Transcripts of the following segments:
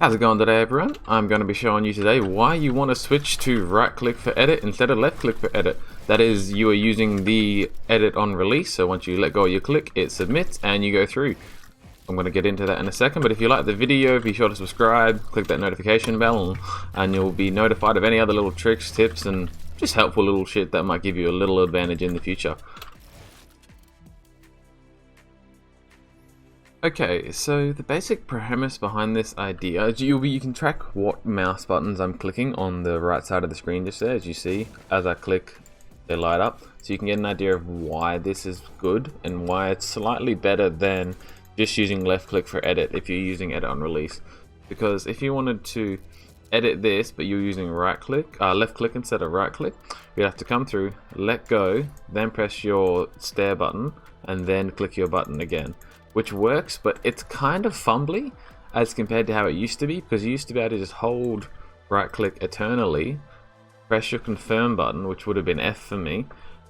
How's it going today, everyone? I'm going to be showing you today why you want to switch to right click for edit instead of left click for edit. That is, you are using the edit on release, so once you let go of your click, it submits and you go through. I'm going to get into that in a second, but if you like the video, be sure to subscribe, click that notification bell, and you'll be notified of any other little tricks, tips, and just helpful little shit that might give you a little advantage in the future. Okay, so the basic premise behind this idea is you can track what mouse buttons I'm clicking on the right side of the screen just there. As you see, as I click, they light up. So you can get an idea of why this is good and why it's slightly better than just using left click for edit if you're using edit on release. Because if you wanted to edit this but you're using left click instead of right click, you'd have to come through, let go, then press your stare button and then click your button again. Which works, but it's kind of fumbly as compared to how it used to be, because you used to be able to just hold right click eternally, press your confirm button, which would have been F for me,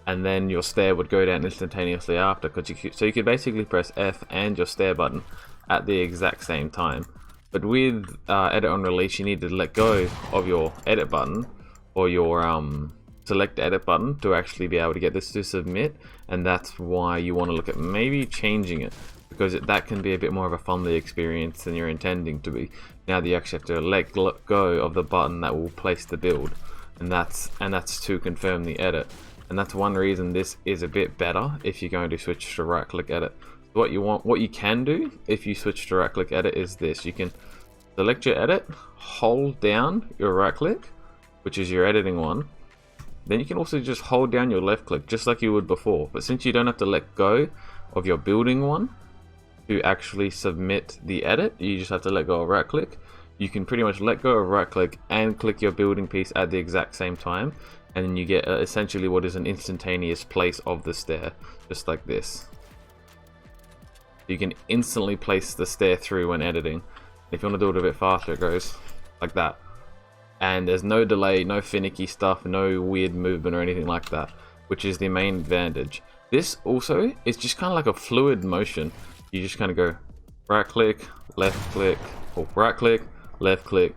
and then your stare would go down instantaneously after. So you could basically press F and your stare button at the exact same time. But with edit on release, you need to let go of your edit button or your select edit button to actually be able to get this to submit, and that's why you want to look at maybe changing it, because that can be a bit more of a fumbly experience than you're intending to be. Now that you actually have to let go of the button that will place the build, and that's to confirm the edit. And that's one reason this is a bit better if you're going to switch to right click edit. What you can do if you switch to right click edit is this: you can select your edit, hold down your right click, which is your editing one. Then you can also just hold down your left click just like you would before, but since you don't have to let go of your building one to actually submit the edit, you just have to let go of right click. You can pretty much let go of right click and click your building piece at the exact same time, and then you get essentially what is an instantaneous place of the stair, just like this. You can instantly place the stair through when editing. If you want to do it a bit faster, it goes like that. And there's no delay, no finicky stuff, no weird movement or anything like that, which is the main advantage. This also is just kind of like a fluid motion. You just kind of go right click, or right click, left click,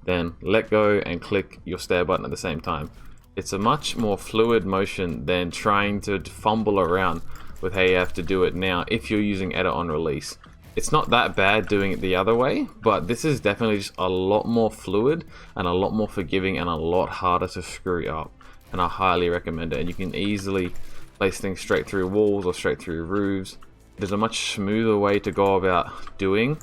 then let go and click your stare button at the same time. It's a much more fluid motion than trying to fumble around with how you have to do it now if you're using edit on release. It's not that bad doing it the other way, but this is definitely just a lot more fluid and a lot more forgiving and a lot harder to screw up, and I highly recommend it. And you can easily place things straight through walls or straight through roofs. There's a much smoother way to go about doing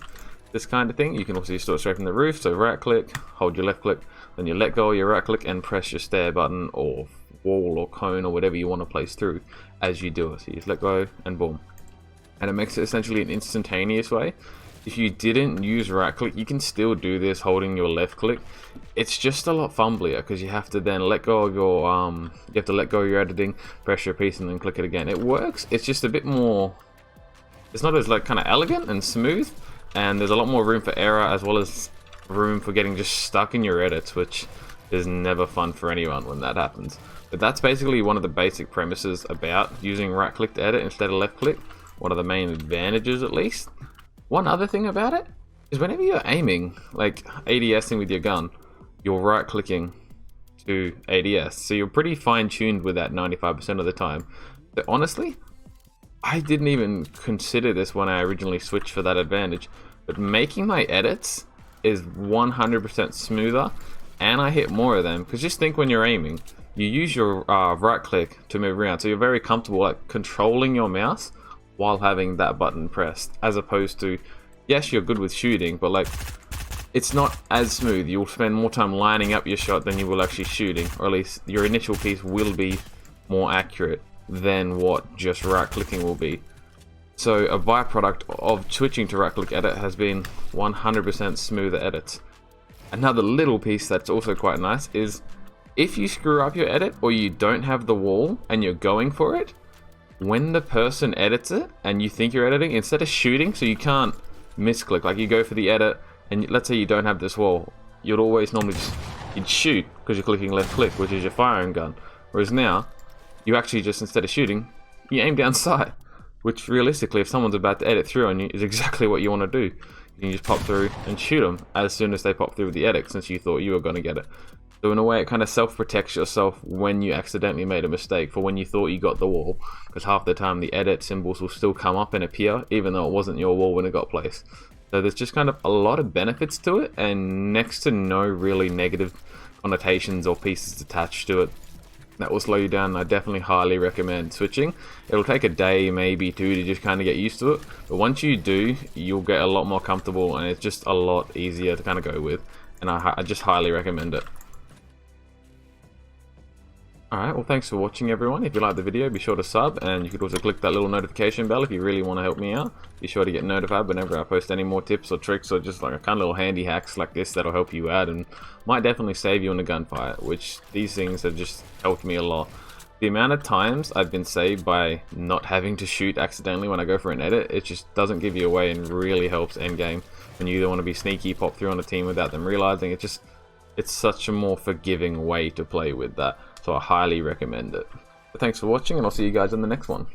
this kind of thing. You can also just do it straight from the roof, so right click, hold your left click, then you let go of your right click and press your stare button or wall or cone or whatever you want to place through as you do it. So you just let go and boom. And it makes it essentially an instantaneous way. If you didn't use right click, you can still do this holding your left click. It's just a lot fumblier because you have to then let go of your you have to let go of your editing, press your piece, and then click it again. It works. It's just a bit more. It's not as like kind of elegant and smooth, and there's a lot more room for error as well as room for getting just stuck in your edits, which is never fun for anyone when that happens. But that's basically one of the basic premises about using right click to edit instead of left click. One of the main advantages, at least. One other thing about it is whenever you're aiming, like ADSing with your gun, you're right clicking to ADS, so you're pretty fine-tuned with that 95% of the time. But honestly, I didn't even consider this when I originally switched for that advantage, but making my edits is 100% smoother, and I hit more of them. Because just think, when you're aiming, you use your right click to move around, so you're very comfortable like controlling your mouse while having that button pressed, as opposed to, yes, you're good with shooting, but like, it's not as smooth. You'll spend more time lining up your shot than you will actually shooting, or at least your initial piece will be more accurate than what just right clicking will be. So a byproduct of switching to right click edit has been 100% smoother edits. Another little piece that's also quite nice is if you screw up your edit or you don't have the wall and you're going for it, when the person edits it and you think you're editing, instead of shooting, so you can't misclick, like you go for the edit and let's say you don't have this wall, you'd always normally you'd shoot because you're clicking left click, which is your firing gun. Whereas now, you actually just, instead of shooting, you aim down sight, which realistically, if someone's about to edit through on you, is exactly what you want to do. you can just pop through and shoot them as soon as they pop through with the edit, since you thought you were going to get it. So in a way, it kind of self-protects yourself when you accidentally made a mistake for when you thought you got the wall, because half the time the edit symbols will still come up and appear even though it wasn't your wall when it got placed. So there's just kind of a lot of benefits to it, and next to no really negative connotations or pieces attached to it that will slow you down. I definitely highly recommend switching. It'll take a day, maybe two, to just kind of get used to it, but once you do, you'll get a lot more comfortable and it's just a lot easier to kind of go with, and I just highly recommend it. Alright, well thanks for watching everyone. If you liked the video, be sure to sub, and you could also click that little notification bell if you really want to help me out. Be sure to get notified whenever I post any more tips or tricks, or just like a kind of little handy hacks like this that'll help you out and might definitely save you in a gunfight, which these things have just helped me a lot. The amount of times I've been saved by not having to shoot accidentally when I go for an edit, it just doesn't give you away and really helps endgame when you either want to be sneaky, pop through on a team without them realizing. It's such a more forgiving way to play with that. So I highly recommend it. But thanks for watching, and I'll see you guys in the next one.